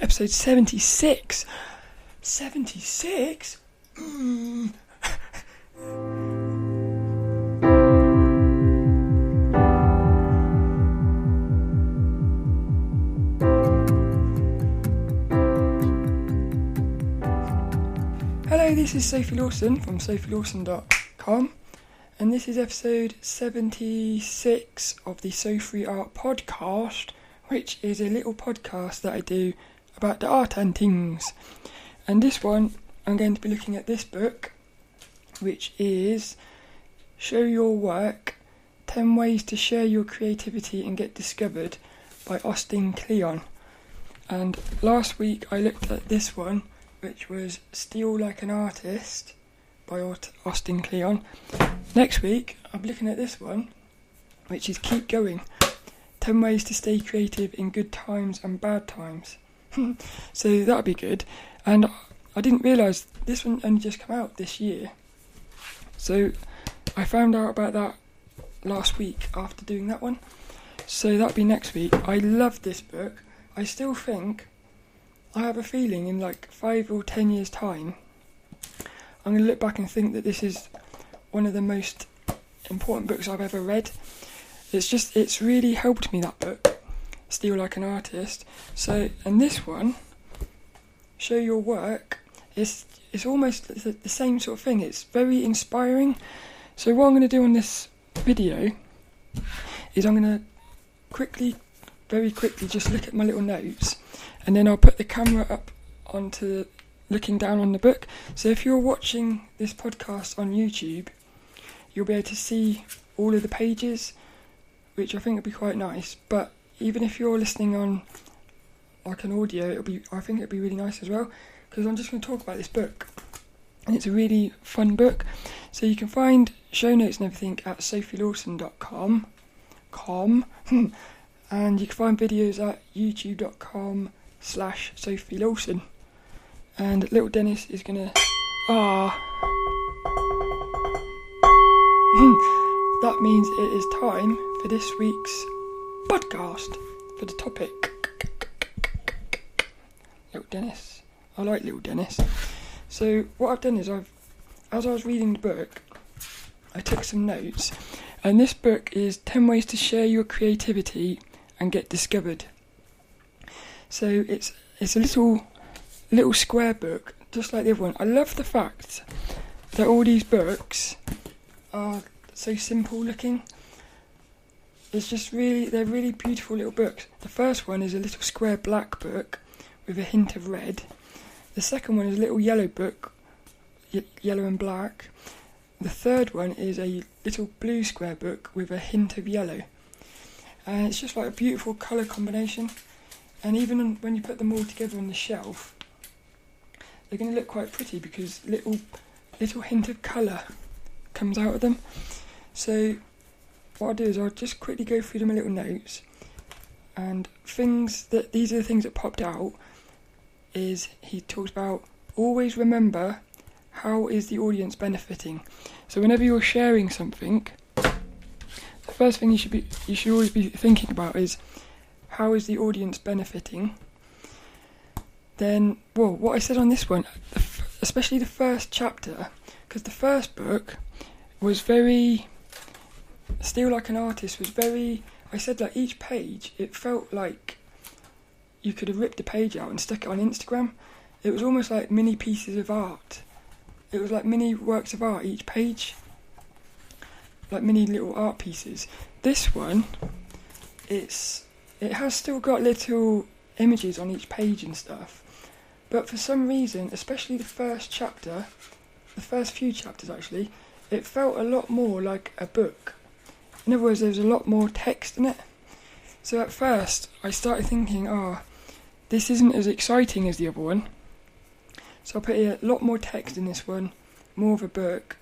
episode 76. 76? Hello, this is Sophie Lawson from sophielawson.com, and this is episode 76 of the So Free Art podcast, which is a little podcast that I do about the art and things. And this one, I'm going to be looking at this book, which is Show Your Work, 10 Ways to Share Your Creativity and Get Discovered by Austin Kleon. And last week I looked at this one, which was Steal Like an Artist by Austin Kleon. Next week, I'm looking at this one, which is Keep Going, 10 Ways to Stay Creative in Good Times and Bad Times. So that'll be good. And I didn't realise this one only just come out this year. So I found out about that last week after doing that one. So that'll be next week. I love this book. I still think, I have a feeling in like 5 or 10 years time, I'm going to look back and think that this is one of the most important books I've ever read. It's really helped me, that book, Steal Like an Artist. So, and this one, Show Your Work, it's almost the same sort of thing. It's very inspiring. So what I'm going to do on this video is I'm going to very quickly just look at my little notes, and then I'll put the camera up onto looking down on the book. So if you're watching this podcast on YouTube, you'll be able to see all of the pages, which I think will be quite nice. But even if you're listening on like an audio, I think it'll be really nice as well, because I'm just going to talk about this book, and it's a really fun book. So you can find show notes and everything at sophielawson.com, and you can find videos at youtube.com/Sophie Lawson. And little Dennis is gonna that means it is time for this week's podcast, for the topic. Little Dennis. I like little Dennis. So what I've done is as I was reading the book, I took some notes, and this book is 10 Ways to Share Your Creativity and Get Discovered. So it's a little square book, just like the other one. I love the fact that all these books are so simple looking. It's just they're really beautiful little books. The first one is a little square black book with a hint of red. The second one is a little yellow book, yellow and black. The third one is a little blue square book with a hint of yellow. And it's just like a beautiful colour combination. And even when you put them all together on the shelf, they're going to look quite pretty because little hint of colour comes out of them. So what I'll do is I'll just quickly go through my little notes, and these are the things that popped out. Is he talks about always remember, how is the audience benefiting? So whenever you're sharing something, the first thing you should always be thinking about is, how is the audience benefiting? Then, what I said on this one, especially the first chapter, because the first book was Steal Like an Artist was very, I said like each page, it felt like you could have ripped the page out and stuck it on Instagram. It was almost like mini pieces of art. It was like mini works of art, each page. Like mini little art pieces. This one, it has still got little images on each page and stuff, but for some reason, especially the first few chapters actually, it felt a lot more like a book. In other words, there was a lot more text in it. So at first, I started thinking, this isn't as exciting as the other one. So I put a lot more text in this one, more of a book.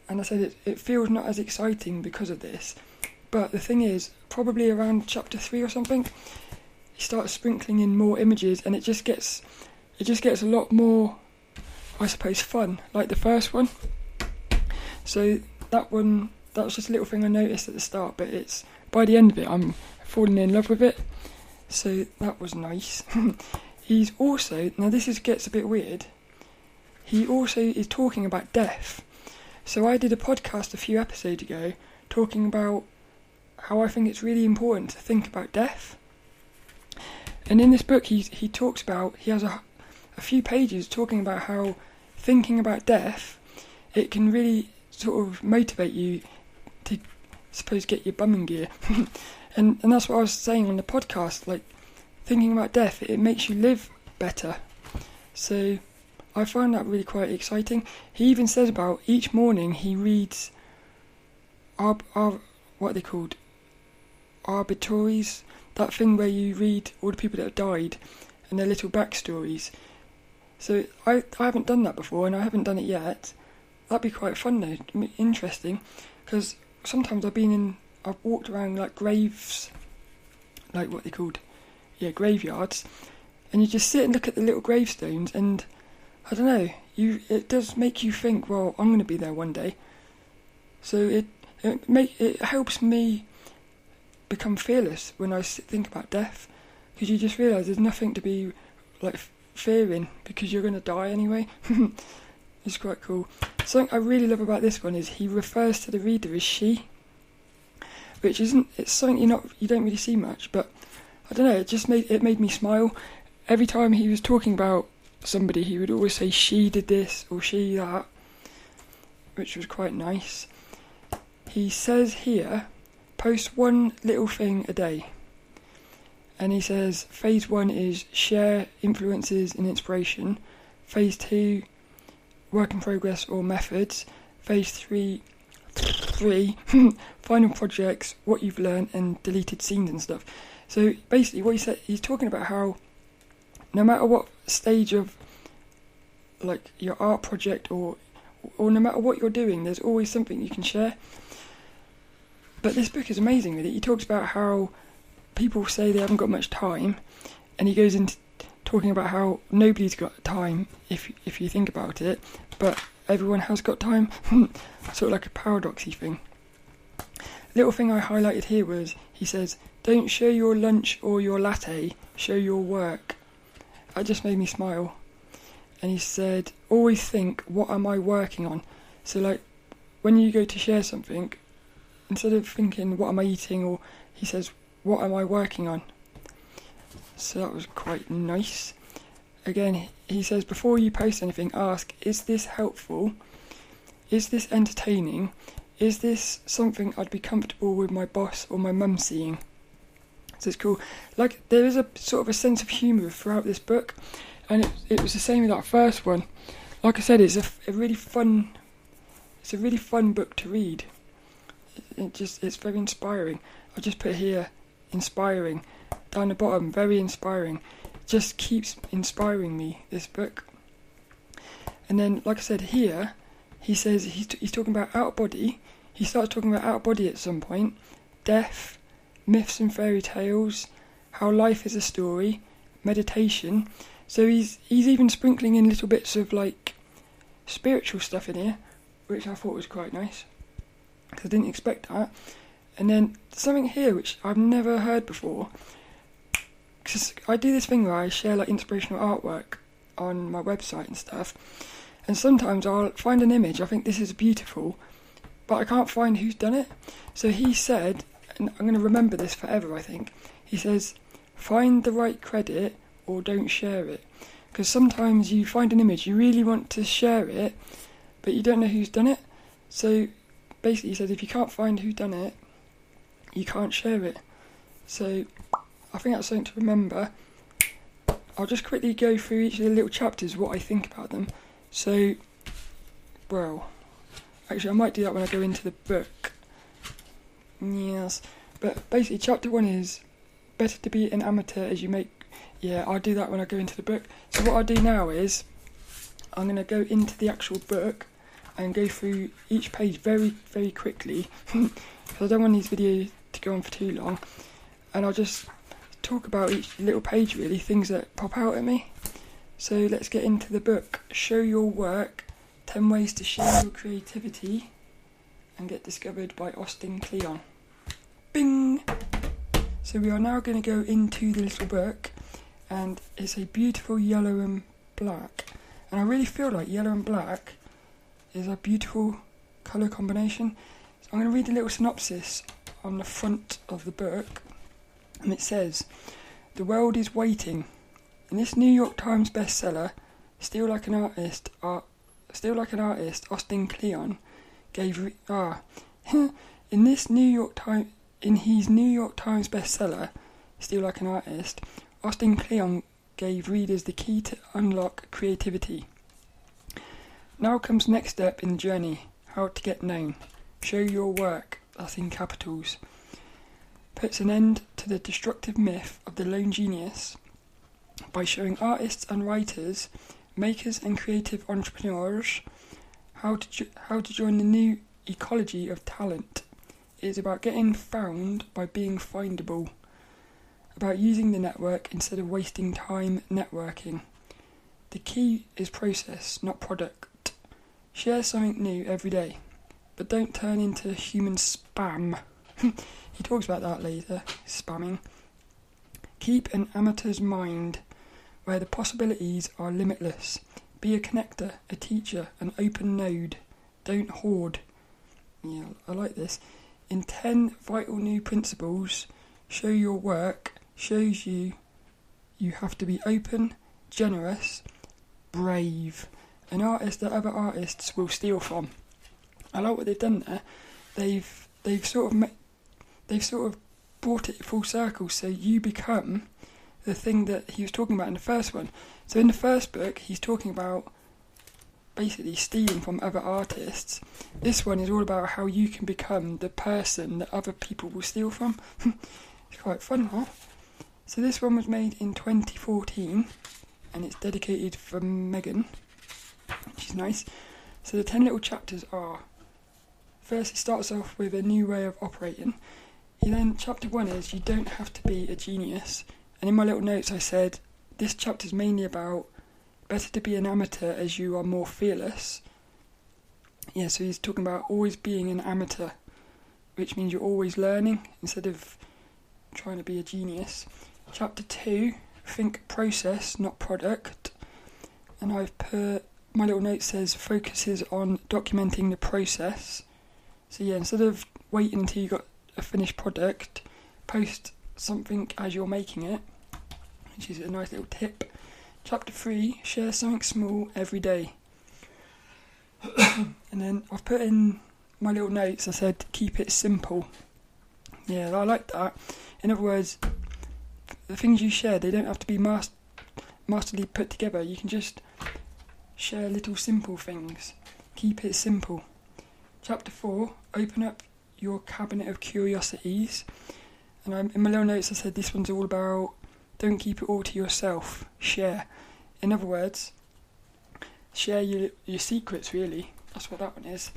And I said it feels not as exciting because of this. But the thing is, probably around chapter 3 or something, he starts sprinkling in more images, and it just gets a lot more, I suppose, fun, like the first one. So that was just a little thing I noticed at the start, but by the end of it, I'm falling in love with it. So that was nice. he's also, now gets a bit weird, he also is talking about death. So I did a podcast a few episodes ago talking about how I think it's really important to think about death. And in this book he talks about, he has a few pages talking about how thinking about death, it can really sort of motivate you to, suppose, get your bum in gear. and that's what I was saying on the podcast, like, thinking about death, it makes you live better. So I find that really quite exciting. He even says about each morning he reads what are they called? Obituaries, that thing where you read all the people that have died and their little backstories. So I haven't done that before, and I haven't done it yet. That'd be quite fun though, interesting, because sometimes I've walked around like graves, like what they called, graveyards, and you just sit and look at the little gravestones, and I don't know, it does make you think, well, I'm going to be there one day. So it helps me become fearless when I think about death, because you just realise there's nothing to be like fearing, because you're going to die anyway. It's quite cool. Something I really love about this one is he refers to the reader as she, which it's something you don't really see much, but I don't know, it made me smile. Every time he was talking about somebody, he would always say she did this or she that, which was quite nice. He says here, post one little thing a day. And he says phase 1 is share influences and inspiration. Phase 2, work in progress or methods. Phase 3, final projects, what you've learned and deleted scenes and stuff. So basically what he said, he's talking about how no matter what stage of like your art project or no matter what you're doing, there's always something you can share. But this book is amazing with it. He talks about how people say they haven't got much time, and he goes into talking about how nobody's got time if you think about it, but everyone has got time. Sort of like a paradoxy thing. Little thing I highlighted here was, he says, don't show your lunch or your latte, show your work. That just made me smile. And he said, always think, what am I working on? So like, when you go to share something, instead of thinking, what am I eating? Or he says, what am I working on? So that was quite nice. Again, he says, before you post anything, ask, is this helpful? Is this entertaining? Is this something I'd be comfortable with my boss or my mum seeing? So it's cool. Like, there is a sort of a sense of humour throughout this book, and it was the same with that first one. Like I said, it's a really fun book to read. It's very inspiring. I just put here, inspiring. Down the bottom, very inspiring. It just keeps inspiring me, this book. And then, like I said, here, he says he's talking about out of body. He starts talking about out of body at some point. Death, myths and fairy tales, how life is a story, meditation. So he's even sprinkling in little bits of like spiritual stuff in here, which I thought was quite nice, because I didn't expect that. And then something here which I've never heard before, because I do this thing where I share like inspirational artwork on my website and stuff, and sometimes I'll find an image, I think this is beautiful, but I can't find who's done it. So he said, and I'm going to remember this forever, I think, he says, find the right credit or don't share it. Because sometimes you find an image, you really want to share it, but you don't know who's done it. So basically he says, if you can't find who's done it, you can't share it. So I think that's something to remember. I'll just quickly go through each of the little chapters, what I think about them. So, well, actually I might do that when I go into the book. Yes, but basically chapter 1 is better to be an amateur as you make. Yeah, I'll do that when I go into the book. So what I'll do now is I'm going to go into the actual book and go through each page very, very quickly, because I don't want these videos to go on for too long, and I'll just talk about each little page, really, things that pop out at me. So let's get into the book. Show Your Work, 10 Ways to Share Your Creativity and Get Discovered by Austin Kleon. Bing! So we are now going to go into the little book, and it's a beautiful yellow and black. And I really feel like yellow and black is a beautiful colour combination. So I'm going to read a little synopsis on the front of the book, and it says, "The world is waiting." In this New York Times bestseller, Still Like an Artist, Austin Kleon gave in his New York Times bestseller, Still Like an Artist, Austin Kleon gave readers the key to unlock creativity. Now comes the next step in the journey: how to get known. Show your work, that's in capitals. Puts an end to the destructive myth of the lone genius by showing artists and writers, makers and creative entrepreneurs how to join the new ecology of talent. It is about getting found by being findable, about using the network instead of wasting time networking. The key is process, not product. Share something new every day, but don't turn into human spam. He talks about that later, spamming. Keep an amateur's mind where the possibilities are limitless. Be a connector, a teacher, an open node. Don't hoard. Yeah, I like this. In 10 vital new principles, show your work shows you have to be open, generous, brave, an artist that other artists will steal from. I like what they've done there. They've sort of brought it full circle, so you become the thing that he was talking about in the first one. So in the first book, he's talking about basically stealing from other artists. This one is all about how you can become the person that other people will steal from. It's quite fun, huh? So this one was made in 2014, and it's dedicated for Megan, which is nice. So the 10 little chapters are: first, it starts off with a new way of operating. Then chapter 1 is you don't have to be a genius. And in my little notes I said, this chapter is mainly about better to be an amateur as you are more fearless. Yeah, so he's talking about always being an amateur, which means you're always learning instead of trying to be a genius. Chapter 2, think process, not product. And I've put, my little note says, focuses on documenting the process. So yeah, instead of waiting until you got a finished product, post something as you're making it, which is a nice little tip. Chapter 3, share something small every day. And then I've put in my little notes, I said keep it simple. Yeah, I like that. In other words, the things you share, they don't have to be masterly put together. You can just share little simple things. Keep it simple. Chapter 4, open up your cabinet of curiosities. And in my little notes I said this one's all about don't keep it all to yourself, share. In other words, share your secrets, really. That's what that one is.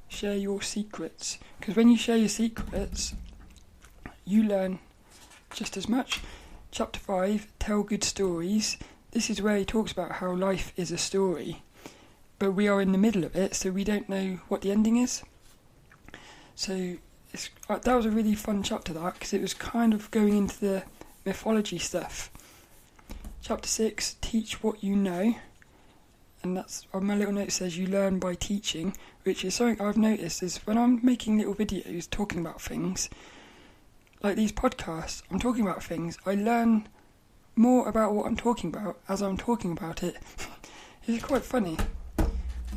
Share your secrets. Because when you share your secrets, you learn just as much. Chapter 5, tell good stories. This is where he talks about how life is a story, but we are in the middle of it, so we don't know what the ending is. So that was a really fun chapter, that, because it was kind of going into the mythology stuff. Chapter 6, teach what you know. And that's, on my little note says, you learn by teaching, which is something I've noticed is when I'm making little videos talking about things, like these podcasts, I'm talking about things, I learn more about what I'm talking about as I'm talking about it. It's quite funny.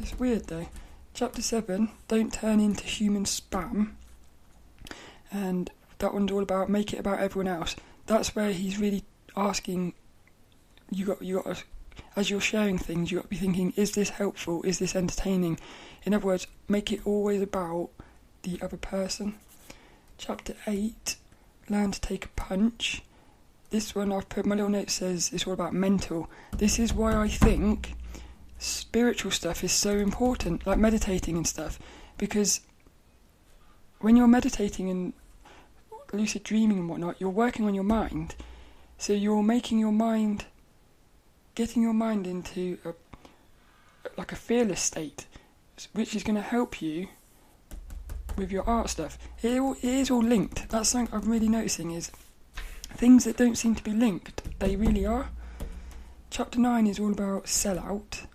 It's weird though. Chapter 7, don't turn into human spam. And that one's all about make it about everyone else. That's where he's really asking, you got to, as you're sharing things, you got to be thinking, is this helpful? Is this entertaining? In other words, make it always about the other person. Chapter 8, learn to take a punch. This one I've put, my little note says, it's all about mental. This is why I think spiritual stuff is so important, like meditating and stuff, because when you're meditating and lucid dreaming and whatnot, you're working on your mind, so you're making your mind, getting your mind into a fearless state, which is going to help you with your art stuff. It is all linked. That's something I'm really noticing, is things that don't seem to be linked, they really are. Chapter 9 is all about sellout,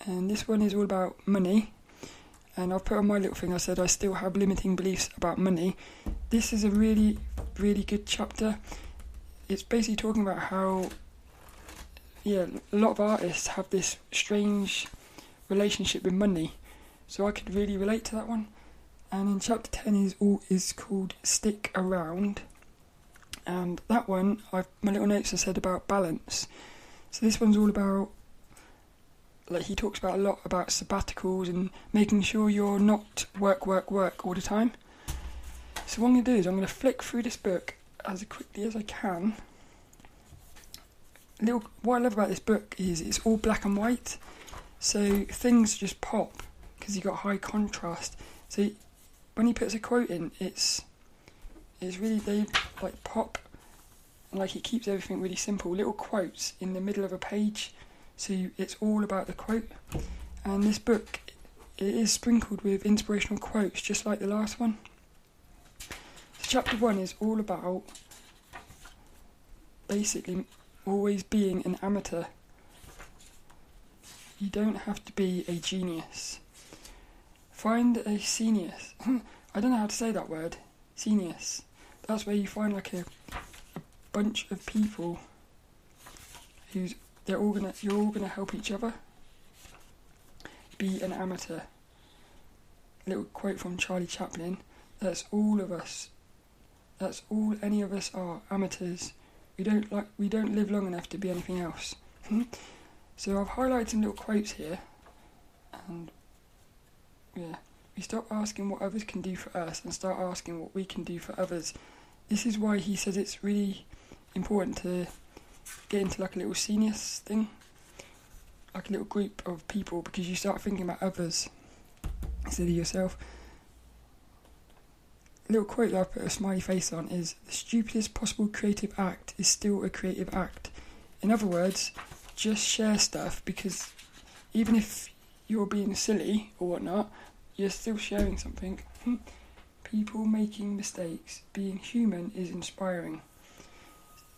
and this one is all about money. And I've put on my little thing, I said I still have limiting beliefs about money. This is a really, really good chapter. It's basically talking about how, a lot of artists have this strange relationship with money. So I could really relate to that one. And in chapter 10 is called Stick Around. And that one, my little notes I said about balance. So this one's all about, he talks about a lot about sabbaticals and making sure you're not work all the time. So what I'm going to do is I'm going to flick through this book as quickly as I can. What I love about this book is it's all black and white, so things just pop because you've got high contrast. So when he puts a quote in, it's really, they pop, and it keeps everything really simple. Little quotes in the middle of a page. So it's all about the quote. And this book, it is sprinkled with inspirational quotes, just like the last one. So chapter 1 is all about basically always being an amateur. You don't have to be a genius. Find a genius. I don't know how to say that word. Genius. That's where you find a bunch of people you're all gonna help each other. Be an amateur. Little quote from Charlie Chaplin. That's all of us. That's all any of us are, amateurs. We don't live long enough to be anything else. So I've highlighted some little quotes here, and we stop asking what others can do for us and start asking what we can do for others. This is why he says it's really important to get into a little seniors thing, a little group of people, because you start thinking about others instead of yourself. A little quote that I put a smiley face on is, the stupidest possible creative act is still a creative act. In other words, just share stuff, because even if you're being silly or whatnot, you're still sharing something. People making mistakes, being human is inspiring.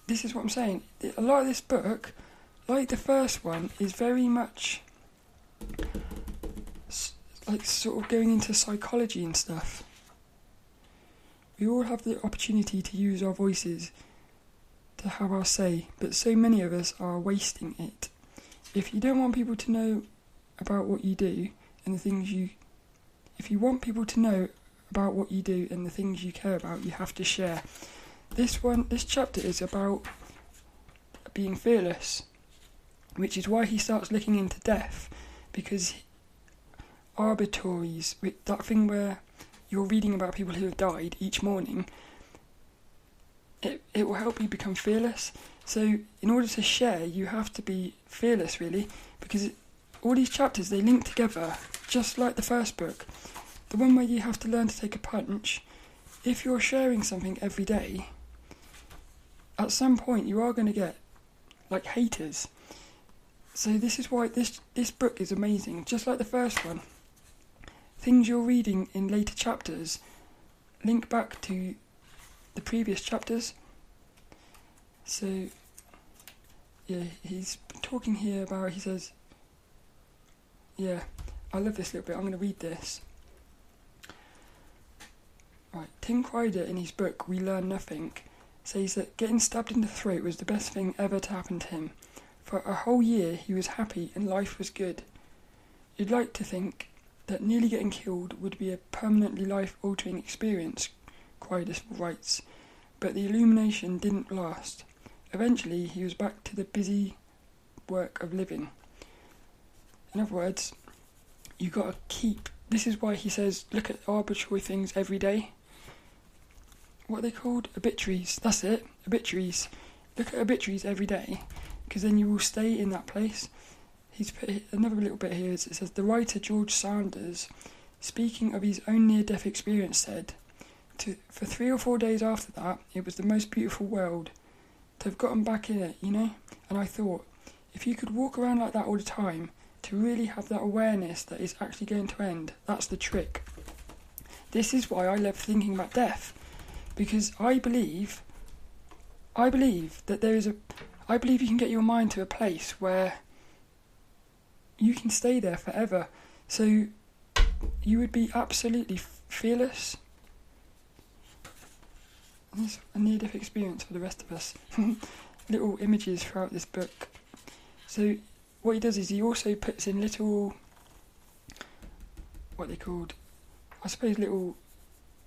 This is what I'm saying. A lot of this book, like the first one, is very much sort of going into psychology and stuff. We all have the opportunity to use our voices, to have our say, but so many of us are wasting it. If you don't want people to know about what you do and the things if you want people to know about what you do and the things you care about, you have to share. This chapter is about being fearless, which is why he starts looking into death, because arbitraries, that thing where you're reading about people who have died each morning, it will help you become fearless. So in order to share, you have to be fearless, really, because all these chapters, they link together, just like the first book. The one where you have to learn to take a punch. If you're sharing something every day, at some point you are going to get haters. So this is why this book is amazing, just like the first one. Things you're reading in later chapters link back to the previous chapters. So he's talking here about, he says, I love this little bit, I'm going to read this. Right, Tim Kreider in his book We Learn Nothing says that getting stabbed in the throat was the best thing ever to happen to him. For a whole year he was happy and life was good. You'd like to think that nearly getting killed would be a permanently life-altering experience, Kreider writes, but the illumination didn't last. Eventually he was back to the busy work of living. In other words, you got to keep. This is why he says look at arbitrary things every day. What are they called? Obituaries. That's it. Obituaries. Look at obituaries every day, because then you will stay in that place. He's put another little bit here. It says the writer George Sanders, speaking of his own near-death experience, said, for 3 or 4 days after that, it was the most beautiful world. To have gotten back in it, And I thought, if you could walk around like that all the time, to really have that awareness that it's actually going to end, that's the trick. This is why I love thinking about death, because I believe that there is I believe you can get your mind to a place where you can stay there forever. So you would be absolutely fearless. It's a near-death experience for the rest of us. Little images throughout this book. So what he does is he also puts in little, what they called, I suppose, little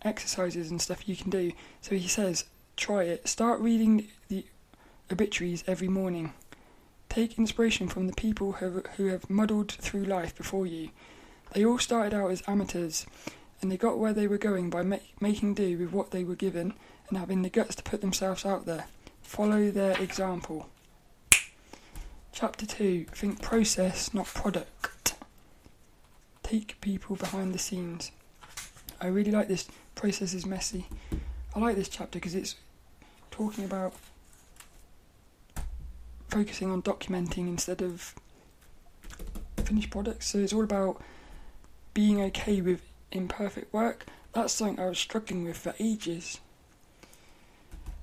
exercises and stuff you can do. So he says, try it. Start reading the obituaries every morning. Take inspiration from the people who have muddled through life before you. They all started out as amateurs, and they got where they were going by making do with what they were given and having the guts to put themselves out there. Follow their example. Chapter 2. Think process, not product. Take people behind the scenes. I really like this. Process is messy. I like this chapter because it's talking about focusing on documenting instead of finished products. So it's all about being okay with imperfect work. That's something I was struggling with for ages.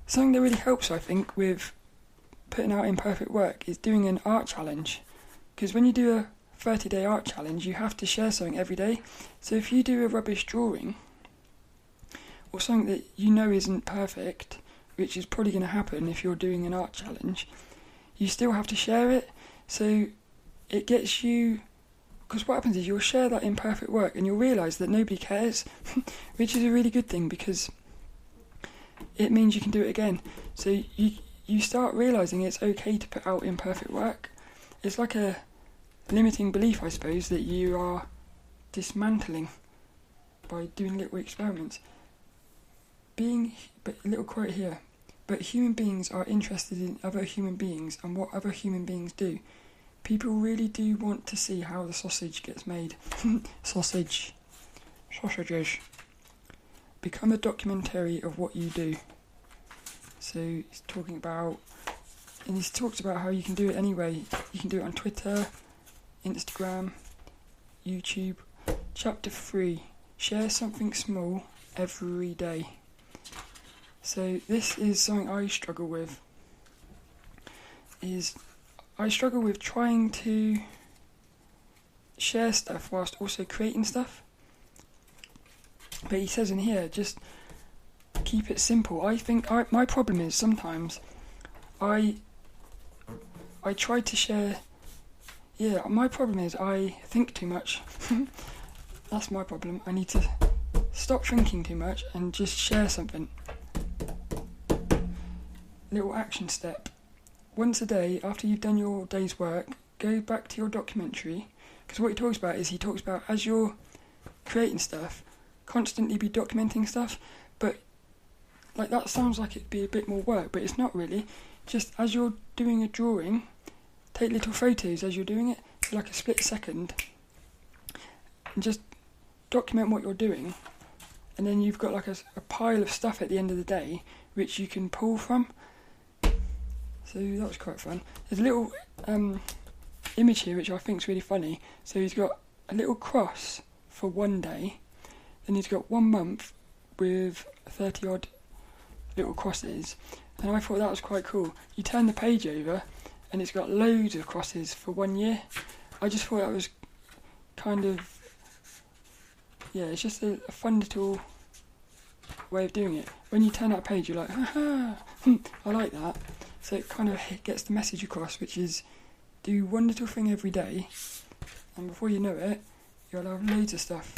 Something that really helps, I think, with putting out imperfect work is doing an art challenge. Because when you do a 30-day art challenge, you have to share something every day. So if you do a rubbish drawing, or something that you know isn't perfect, which is probably going to happen if you're doing an art challenge, you still have to share it. So it gets you, because what happens is you'll share that imperfect work and you'll realise that nobody cares, which is a really good thing because it means you can do it again. So you start realising it's okay to put out imperfect work. It's like a limiting belief, I suppose, that you are dismantling by doing little experiments. But a little quote here, but human beings are interested in other human beings and what other human beings do. People really do want to see how the sausage gets made. Sausages. Become a documentary of what you do. So he's talking about, and he talks about how you can do it anyway. You can do it on Twitter, Instagram, YouTube. Chapter 3, share something small every day. So this is something I struggle with. I struggle with trying to share stuff whilst also creating stuff. But he says in here, just keep it simple. I think my problem is sometimes I try to share. Yeah, my problem is I think too much. That's my problem. I need to stop thinking too much and just share something. Little action step. Once a day, after you've done your day's work, go back to your documentary. Because what he talks about as you're creating stuff, constantly be documenting stuff. But like that sounds like it'd be a bit more work, but it's not really. Just as you're doing a drawing, take little photos as you're doing it, for like a split second, and just document what you're doing. And then you've got like a pile of stuff at the end of the day, which you can pull from. So that was quite fun. There's a little image here which I think is really funny. So he's got a little cross for one day, then he's got 1 month with 30 odd little crosses, and I thought that was quite cool. You turn the page over and it's got loads of crosses for 1 year. I just thought that was kind of, yeah, it's just a fun little way of doing it. When you turn that page you're like, haha, I like that. So it kind of gets the message across, which is do one little thing every day, and before you know it, you'll have loads of stuff,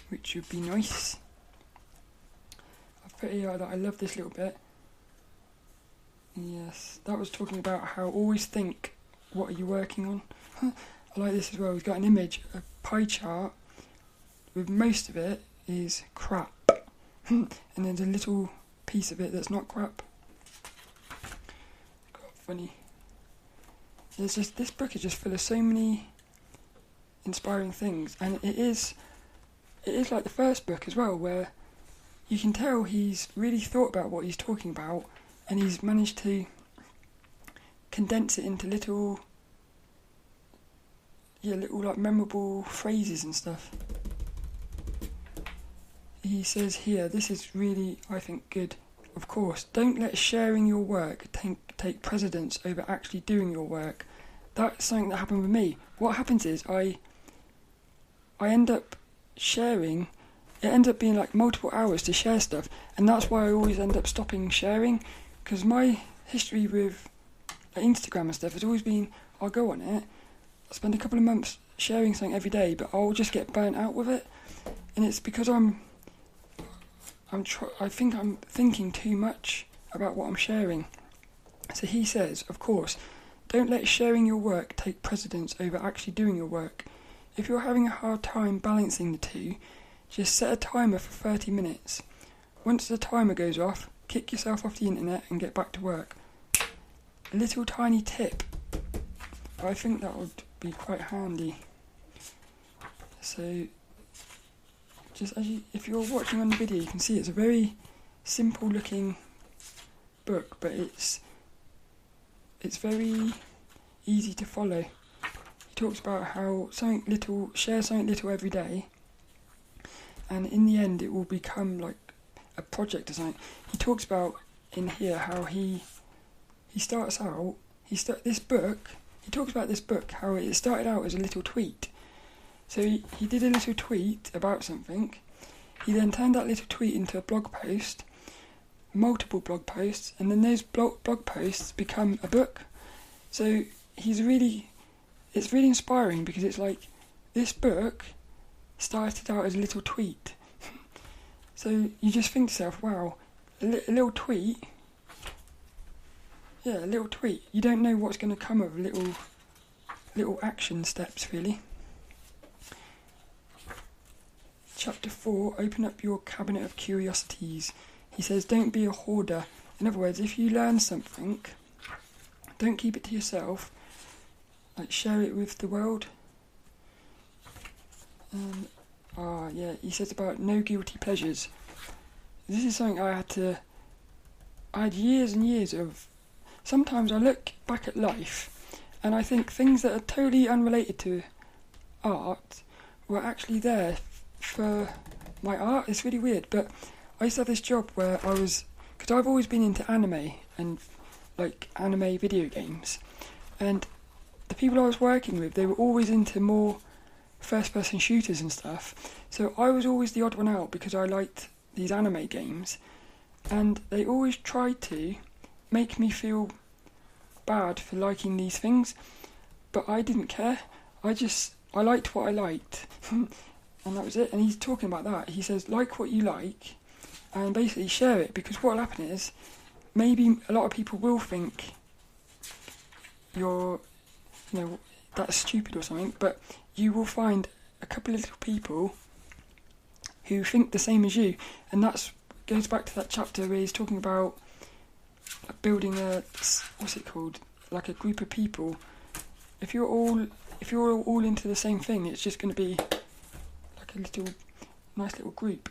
which would be nice. I've put here that I love this little bit. Yes, that was talking about how always think, what are you working on? I like this as well. We've got an image, a pie chart, with most of it is crap, and there's a little piece of it that's not crap. Funny. There's just, this book is just full of so many inspiring things, and it is like the first book as well, where you can tell he's really thought about what he's talking about, and he's managed to condense it into little like memorable phrases and stuff. He says here, this is really, I think, good. of course, don't let sharing your work take precedence over actually doing your work. That's something that happened with me. What happens is I end up sharing. It ends up being like multiple hours to share stuff, and that's why I always end up stopping sharing, because my history with Instagram and stuff has always been, I'll go on it, I'll spend a couple of months sharing something every day, but I'll just get burnt out with it, and it's because I think I'm thinking too much about what I'm sharing. So he says, of course, don't let sharing your work take precedence over actually doing your work. If you're having a hard time balancing the two, just set a timer for 30 minutes. Once the timer goes off, kick yourself off the internet and get back to work. A little tiny tip. I think that would be quite handy. So, just if you're watching on the video, you can see it's a very simple looking book, but it's very easy to follow. He talks about how share something little every day, and in the end it will become like a project or something. He talks about in here how he starts out, he talks about this book, how it started out as a little tweet. So he did a little tweet about something, he then turned that little tweet into a blog post, multiple blog posts, and then those blog posts become a book. So it's really inspiring, because it's like, this book started out as a little tweet. So you just think to yourself, wow, a little tweet. Yeah, a little tweet. You don't know what's going to come of little action steps, really. Chapter 4, open up your cabinet of curiosities. He says, don't be a hoarder. In other words, if you learn something, don't keep it to yourself. Like, share it with the world. He says about no guilty pleasures. This is something I had years and years of. Sometimes I look back at life and I think things that are totally unrelated to art were actually there for my art. It's really weird, but I used to have this job where because I've always been into anime and like anime video games, and the people I was working with, they were always into more first-person shooters and stuff, so I was always the odd one out because I liked these anime games, and they always tried to make me feel bad for liking these things, but I didn't care. I liked what I liked, and that was it. And he's talking about that. He says, like what you like, and basically share it, because what will happen is, maybe a lot of people will think you're, that's stupid or something, but you will find a couple of little people who think the same as you, and that goes back to that chapter where he's talking about building like a group of people. If you're all into the same thing, it's just going to be like a nice little group.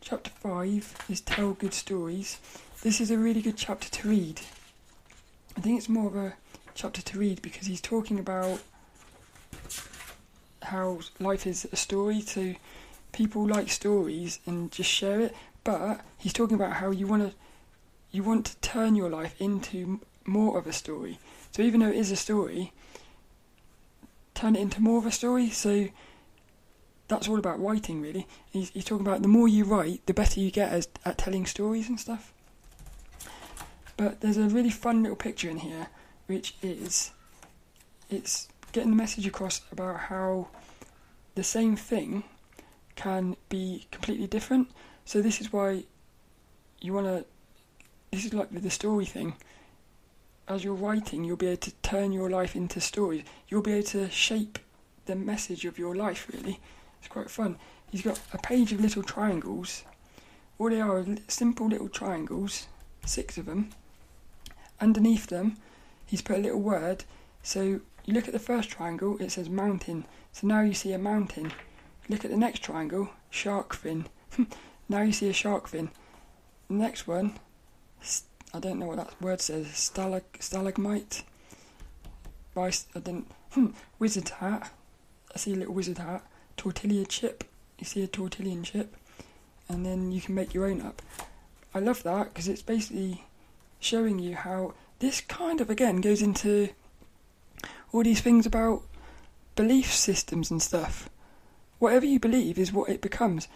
Chapter 5 is tell good stories. This is a really good chapter to read. I think it's more of a chapter to read because he's talking about how life is a story, so people like stories and just share it, but he's talking about how you want to turn your life into more of a story. So even though it is a story, turn it into more of a story. So that's all about writing, really. He's talking about the more you write, the better you get at telling stories and stuff. But there's a really fun little picture in here, which is, it's getting the message across about how the same thing can be completely different. So this is why this is like the story thing. As you're writing, you'll be able to turn your life into stories. You'll be able to shape the message of your life, really. It's quite fun. He's got a page of little triangles. All they are simple little triangles, 6 of them. Underneath them, he's put a little word. So you look at the first triangle, it says mountain. So now you see a mountain. Look at the next triangle, shark fin. Now you see a shark fin. The next one, I don't know what that word says, stalagmite. Wizard hat. I see a little wizard hat. Tortilla chip. You see a tortilla chip. And then you can make your own up. I love that because it's basically showing you how this kind of, again, goes into all these things about belief systems and stuff. Whatever you believe is what it becomes.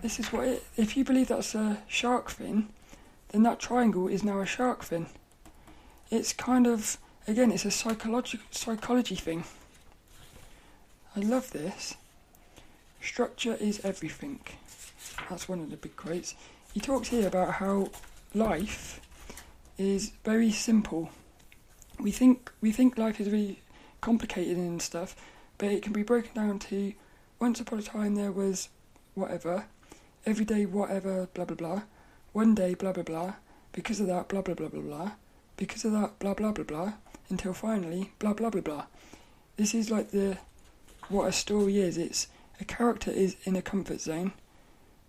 This is what if you believe that's a shark fin, then that triangle is now a shark fin. It's kind of, again, it's a psychology thing. I love this. Structure is everything. That's one of the big quotes. He talks here about how life is very simple. We think life is really complicated and stuff, but it can be broken down to once upon a time there was whatever, every day whatever, blah blah blah, one day blah blah blah, because of that blah blah blah blah blah, because of that blah blah blah blah, until finally blah blah blah blah. This is like what a story is. It's a character is in a comfort zone.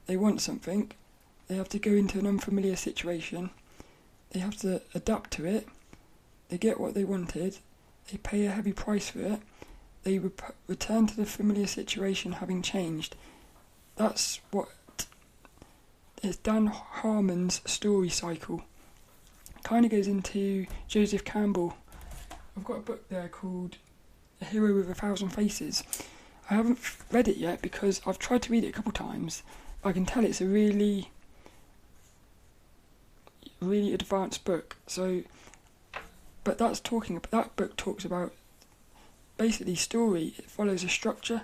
They want something. They have to go into an unfamiliar situation. They have to adapt to it. They get what they wanted. They pay a heavy price for it. They return to the familiar situation having changed. That's what is Dan Harmon's story cycle. Kind of goes into Joseph Campbell. I've got a book there called A Hero with a Thousand Faces. I haven't read it yet because I've tried to read it a couple times. I can tell it's a really, really advanced book. But that book talks about basically story. It follows a structure.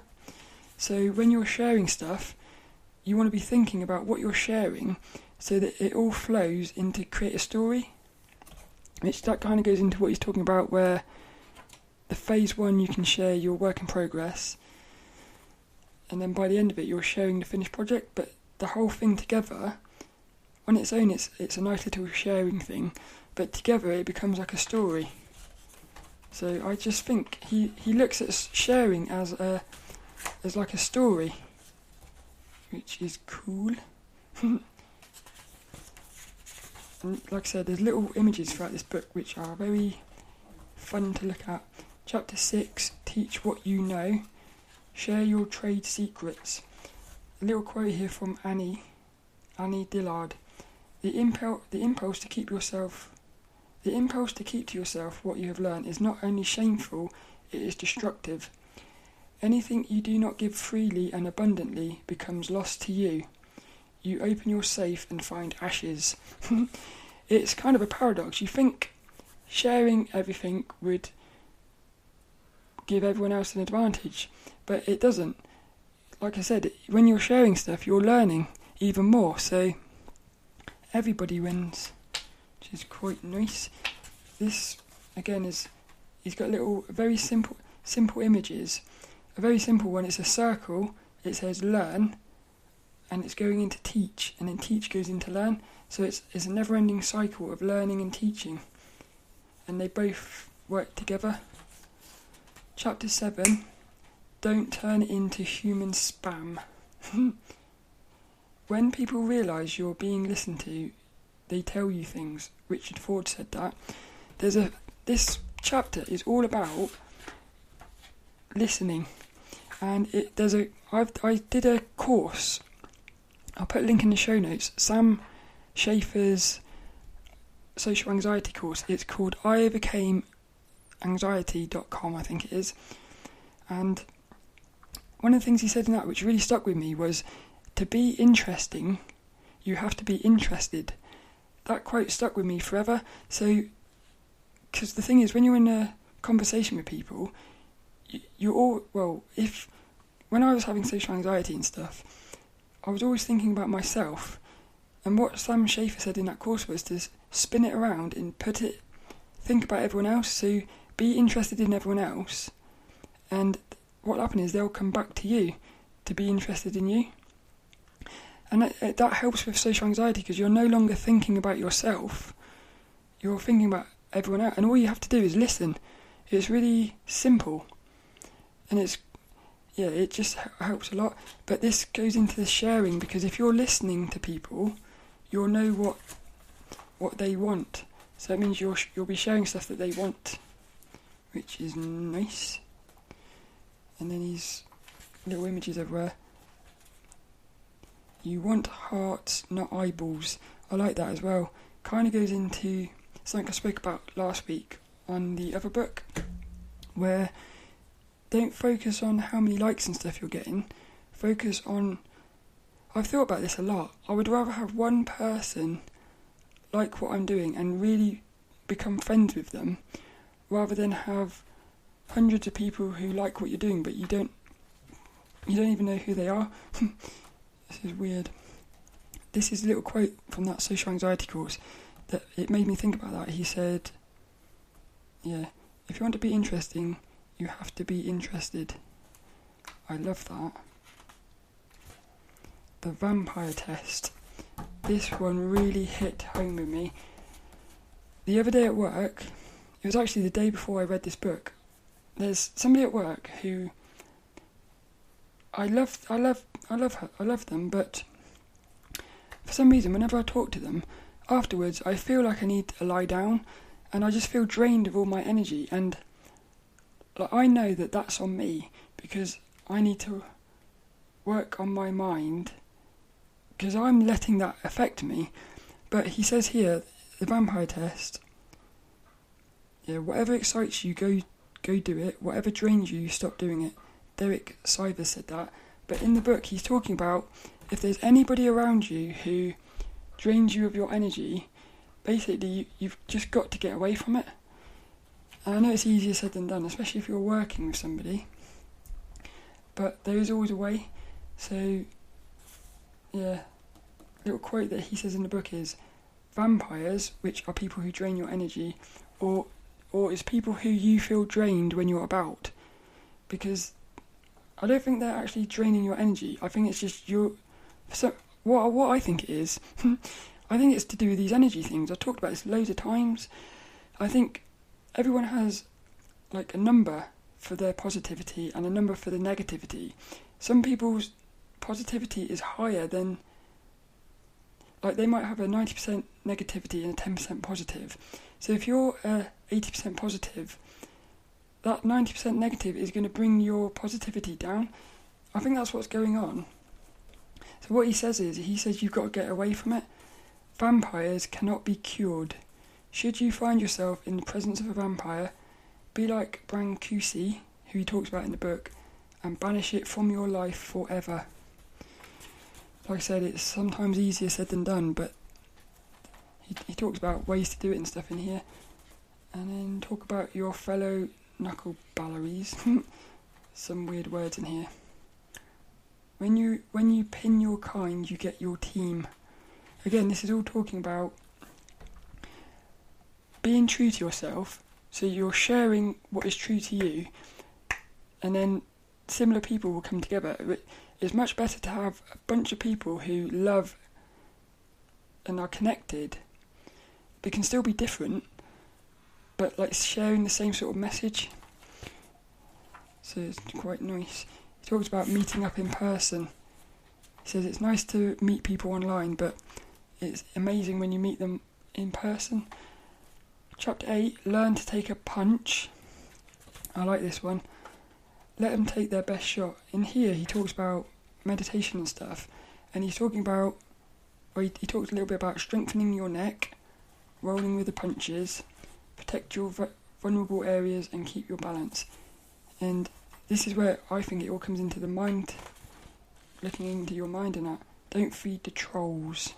So when you're sharing stuff, you want to be thinking about what you're sharing so that it all flows into create a story. Which that kind of goes into what he's talking about, where the phase 1 you can share your work in progress, and then by the end of it you're sharing the finished project. But the whole thing together, on its own, it's a nice little sharing thing, but together it becomes like a story. So I just think he looks at sharing as like a story, which is cool. And like I said, there's little images throughout this book which are very fun to look at. Chapter 6, Teach What You Know, Share Your Trade Secrets. A little quote here from Annie Dillard. The impulse to keep to yourself what you have learned is not only shameful, it is destructive. Anything you do not give freely and abundantly becomes lost to you. You open your safe and find ashes. It's kind of a paradox. You think sharing everything would give everyone else an advantage, but it doesn't. Like I said, when you're sharing stuff, you're learning even more, so everybody wins, which is quite nice. This, again, he's got little, very simple images. A very simple one, it's a circle, it says learn, and it's going into teach, and then teach goes into learn. So it's a never-ending cycle of learning and teaching, and they both work together. Chapter 7, Don't Turn Into Human Spam. When people realise you're being listened to, they tell you things. Richard Ford said that. This chapter is all about listening, and I did a course. I'll put a link in the show notes. Sam Schaefer's social anxiety course. It's called IOvercameAnxiety.com, I think it is. And one of the things he said in that, which really stuck with me, was to be interesting, you have to be interested. That quote stuck with me forever. So, because the thing is, when you're in a conversation with people, when I was having social anxiety and stuff, I was always thinking about myself, and what Sam Schaefer said in that course was to spin it around and think about everyone else, so be interested in everyone else, and what will happen is they'll come back to you to be interested in you. And that helps with social anxiety, because you're no longer thinking about yourself, you're thinking about everyone else, and all you have to do is listen. It's really simple, and it just helps a lot. But this goes into the sharing, because if you're listening to people, you'll know what they want. So that means you'll be sharing stuff that they want, which is nice. And then these little images everywhere. You want hearts, not eyeballs. I like that as well. Kind of goes into something I spoke about last week on the other book, where don't focus on how many likes and stuff you're getting. Focus on... I've thought about this a lot. I would rather have one person like what I'm doing and really become friends with them, rather than have hundreds of people who like what you're doing, but you don't even know who they are. This is weird. This is a little quote from that social anxiety course that it made me think about that. He said, yeah, if you want to be interesting, you have to be interested. I love that. The vampire test. This one really hit home with me. The other day at work, it was actually the day before I read this book, there's somebody at work who I love them, but for some reason, whenever I talk to them, afterwards I feel like I need to lie down, and I just feel drained of all my energy, and I know that that's on me, because I need to work on my mind, because I'm letting that affect me. But he says here, the vampire test, yeah, whatever excites you, go do it. Whatever drains you, stop doing it. Derek Sivers said that. But in the book, he's talking about if there's anybody around you who drains you of your energy, basically you've just got to get away from it. And I know it's easier said than done, especially if you're working with somebody. But there is always a way. So, yeah, little quote that he says in the book is, vampires, which are people who drain your energy, or it's people who you feel drained when you're about. Because I don't think they're actually draining your energy. I think it's just what I think it is, I think it's to do with these energy things. I've talked about this loads of times. I think everyone has like a number for their positivity and a number for the negativity. Some people's positivity is higher than, like, they might have a 90% negativity and a 10% positive. So if you're 80% positive, that 90% negative is going to bring your positivity down. I think that's what's going on. So what he says you've got to get away from it. Vampires cannot be cured. Should you find yourself in the presence of a vampire, be like Brancusi, who he talks about in the book, and banish it from your life forever. Like I said, it's sometimes easier said than done, but he talks about ways to do it and stuff in here. And then talk about your fellow knuckle balleries. Some weird words in here. When you pin your kind, you get your team. Again, this is all talking about being true to yourself. So you're sharing what is true to you, and then similar people will come together. It's much better to have a bunch of people who love and are connected. They can still be different, but like sharing the same sort of message. So it's quite nice. He talks about meeting up in person. He says it's nice to meet people online, but it's amazing when you meet them in person. Chapter 8, learn to take a punch. I like this one. Let them take their best shot. In here he talks about meditation and stuff, and he's talking about, he talks a little bit about strengthening your neck, rolling with the punches, protect your vulnerable areas and keep your balance. And this is where I think it all comes into the mind, looking into your mind and that. Don't feed the trolls.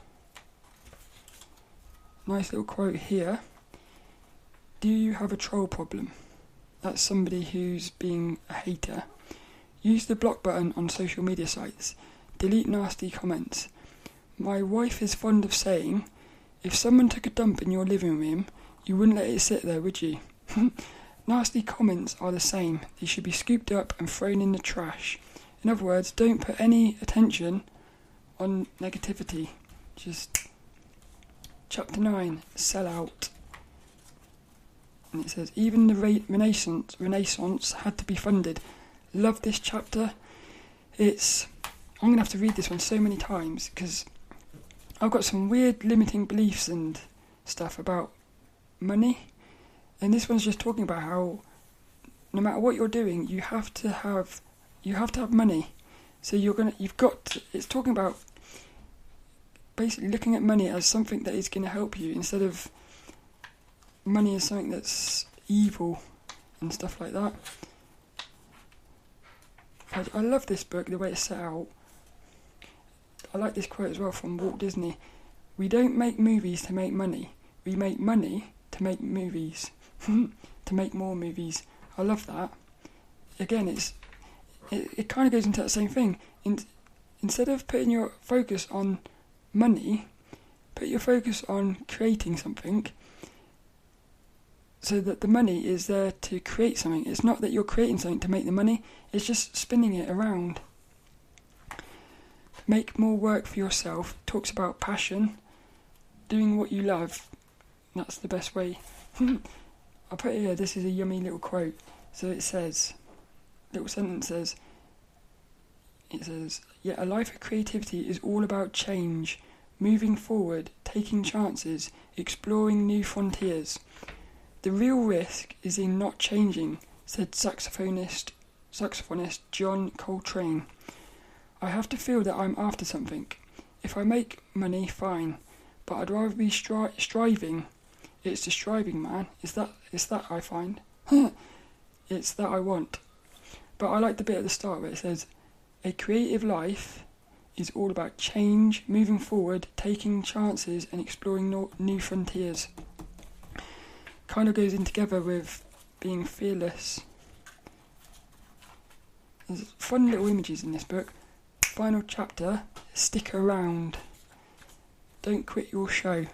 Nice little quote here. Do you have a troll problem? That's somebody who's being a hater. Use the block button on social media sites. Delete nasty comments. My wife is fond of saying, if someone took a dump in your living room, you wouldn't let it sit there, would you? Nasty comments are the same. They should be scooped up and thrown in the trash. In other words, don't put any attention on negativity. Just... Chapter 9, Sell Out. And it says, even the Renaissance had to be funded. Love this chapter. I'm going to have to read this one so many times, because I've got some weird limiting beliefs and stuff about money. And this one's just talking about how no matter what you're doing, you have to have money. So it's talking about basically looking at money as something that is going to help you, instead of money as something that's evil and stuff like that. I love this book, the way it's set out. I like this quote as well from Walt Disney. We don't make movies to make money. We make money to make movies. To make more movies. I love that. Again, it kind of goes into that same thing. Instead of putting your focus on money, put your focus on creating something, so that the money is there to create something. It's not that you're creating something to make the money, it's just spinning it around. Make more work for yourself. Talks about passion, doing what you love. That's the best way. I put here, this is a yummy little quote. So it says, little sentence says, "Yet a life of creativity is all about change, moving forward, taking chances, exploring new frontiers. The real risk is in not changing," said saxophonist John Coltrane. "I have to feel that I'm after something. If I make money, fine, but I'd rather be striving. It's the striving, man. It's that I find. It's that I want." But I like the bit at the start where it says, "A creative life is all about change, moving forward, taking chances and exploring new frontiers." Kind of goes in together with being fearless. There's fun little images in this book. Final chapter, stick around. Don't quit your show.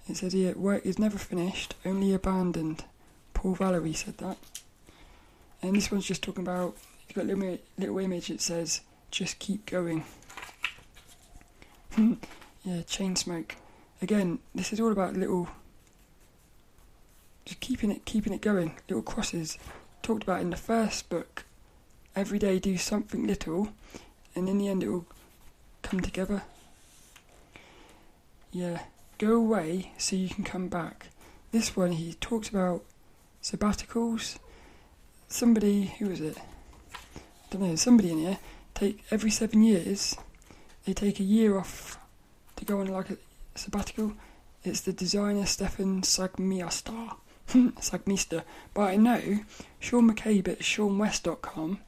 It says here, work is never finished, only abandoned. Paul Valery said that. And this one's just talking about, you've got a little image, it says, just keep going. Yeah, chain smoke. Again, this is all about just keeping it going, little crosses. Talked about in the first book, every day do something little, and in the end it will come together. Yeah, go away so you can come back. This one, he talks about sabbaticals. Somebody, who was it? I don't know, somebody in here, every 7 years, they take a year off to go on like a sabbatical. It's the designer Stefan Sagmister. But I know Sean McCabe at SeanWest.com,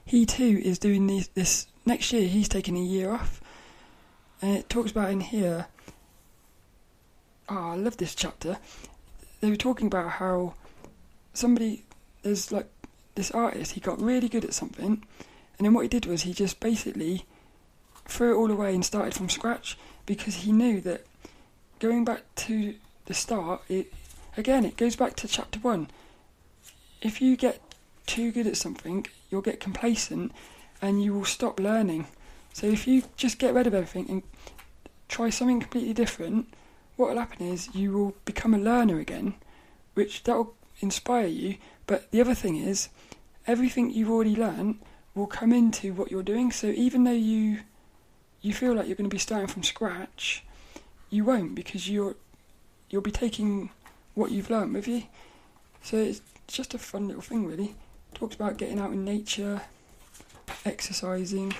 he too is doing this next year. He's taking a year off, and it talks about in here, I love this chapter. They were talking about how there's like this artist, he got really good at something, and then what he did was he just basically threw it all away and started from scratch, because he knew that going back to the start, it goes back to chapter 1. If you get too good at something, you'll get complacent and you will stop learning. So if you just get rid of everything and try something completely different, what will happen is you will become a learner again, which that will inspire you. But the other thing is, everything you've already learned will come into what you're doing. So even though you feel like you're going to be starting from scratch, you won't, because you'll be taking what you've learned with you. So it's just a fun little thing, really. Talks about getting out in nature, exercising.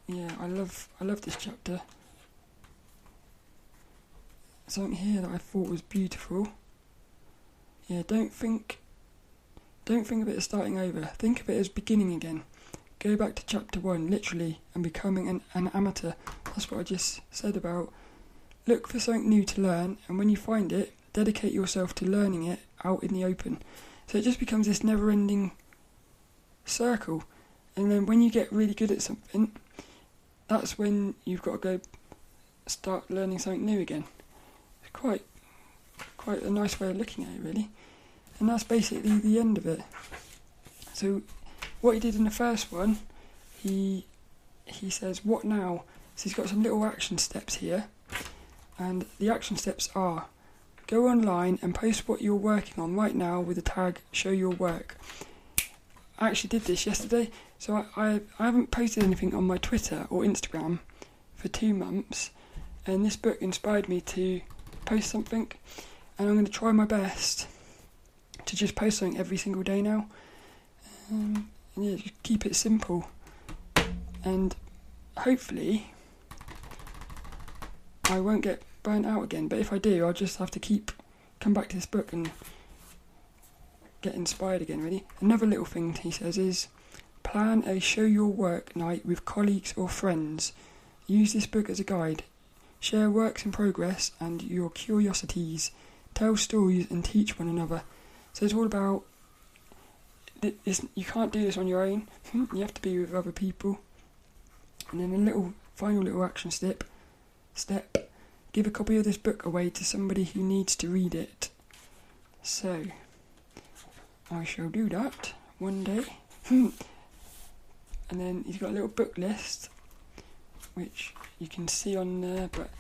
Yeah, I love this chapter. Something here that I thought was beautiful. Yeah, don't think of it as starting over. Think of it as beginning again. Go back to chapter 1, literally, and becoming an amateur. That's what I just said about. Look for something new to learn, and when you find it, dedicate yourself to learning it out in the open. So it just becomes this never-ending circle. And then when you get really good at something, that's when you've got to go start learning something new again. It's quite a nice way of looking at it, really. And that's basically the end of it. So what he did in the first one, he says, what now? So he's got some little action steps here. And the action steps are, go online and post what you're working on right now with the tag show your work. I actually did this yesterday, so I haven't posted anything on my Twitter or Instagram for 2 months, and this book inspired me to post something, and I'm going to try my best to just post something every single day now. And yeah, just keep it simple. and hopefully I won't get burnt out again, but if I do, I'll just have to come back to this book and get inspired again, really. Another little thing he says is, plan a show your work night with colleagues or friends. Use this book as a guide. Share works in progress and your curiosities. Tell stories and teach one another. So it's all about this. You can't do this on your own. You have to be with other people. And then a final little action step. Give a copy of this book away to somebody who needs to read it. So I shall do that one day. And then he's got a little book list, which you can see on there, but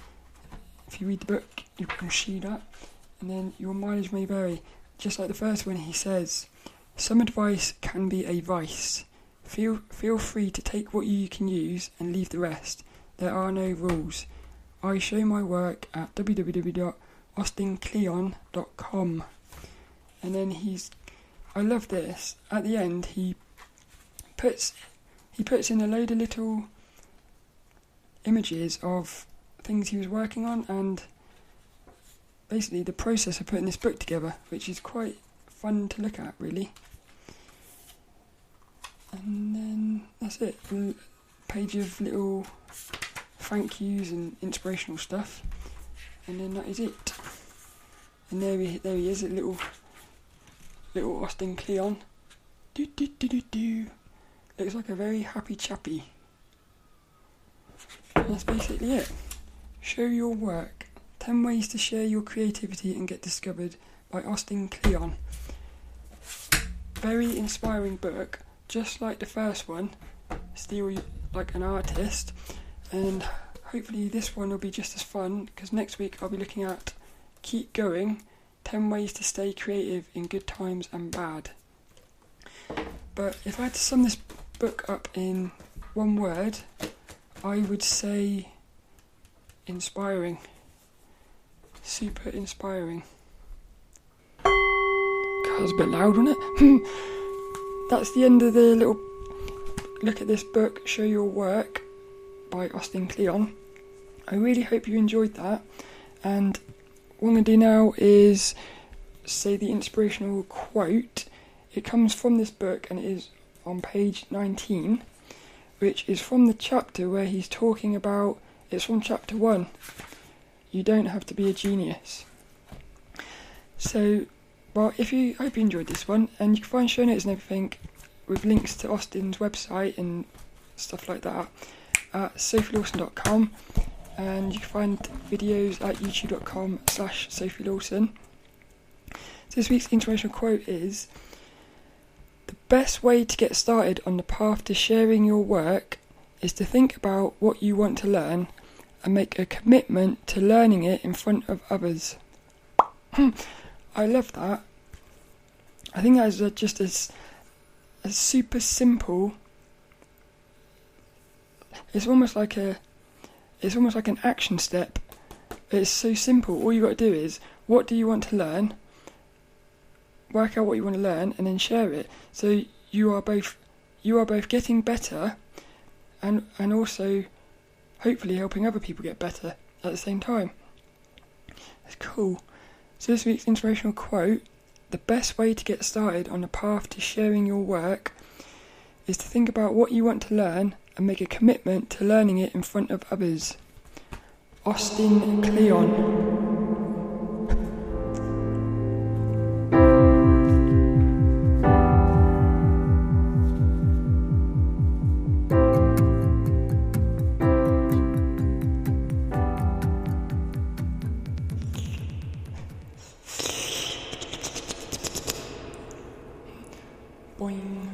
if you read the book, you can see that. And then your mileage may vary. Just like the first one, he says, some advice can be a vice. Feel free to take what you can use and leave the rest. There are no rules. I show my work at www.austinkleon.com. And then I love this. At the end, he puts in a load of little images of things he was working on and basically the process of putting this book together, which is quite fun to look at, really. And then that's it. A page of little thank yous and inspirational stuff, and then that is it. And there he is, a little Austin Kleon. Looks like a very happy chappy. And that's basically it. Show your work. 10 ways to share your creativity and get discovered by Austin Kleon. Very inspiring book, just like the first one, still like an artist, and hopefully this one will be just as fun, because next week I'll be looking at Keep Going, 10 ways to stay creative in good times and bad. But if I had to sum this book up in one word, I would say inspiring. Super inspiring. God, that was a bit loud, wasn't it? That's the end of the little look at this book, Show Your Work, by Austin Kleon. I really hope you enjoyed that, and what I'm going to do now is say the inspirational quote. It comes from this book and it is on page 19, which is from the chapter where he's talking about, it's from chapter 1, you don't have to be a genius. So, well, I hope you enjoyed this one, and you can find show notes and everything with links to Austin's website and stuff like that at sophielawson.com, and you can find videos at youtube.com/sophielawson. So this week's inspirational quote is, the best way to get started on the path to sharing your work is to think about what you want to learn and make a commitment to learning it in front of others. I love that. I think that is just a super simple. It's almost like an action step. It's so simple. All you got to do is, what do you want to learn? Work out what you want to learn and then share it. So you are both getting better, and also hopefully helping other people get better at the same time. That's cool. So this week's inspirational quote, the best way to get started on the path to sharing your work is to think about what you want to learn and make a commitment to learning it in front of others. Austin Kleon. Boing.